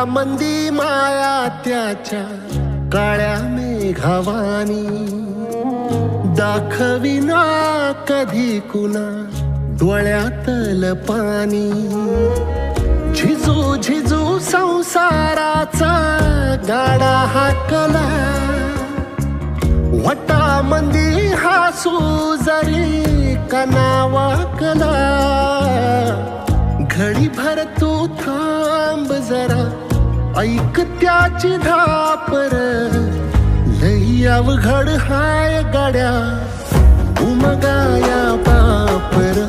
मंदी माया त्याच्या काळ्या मेघावानी, दाखविना कधी कुणा डोळ्यातल पाणी. झिजू झिजू संसाराचा गाडा हाकला, वटा मंदी हासू जरी कना वाकला. घडी भर तू थांब जरा, ऐक त्याची धापर, लई अवघड हाय गाड्या उमगाया बापर.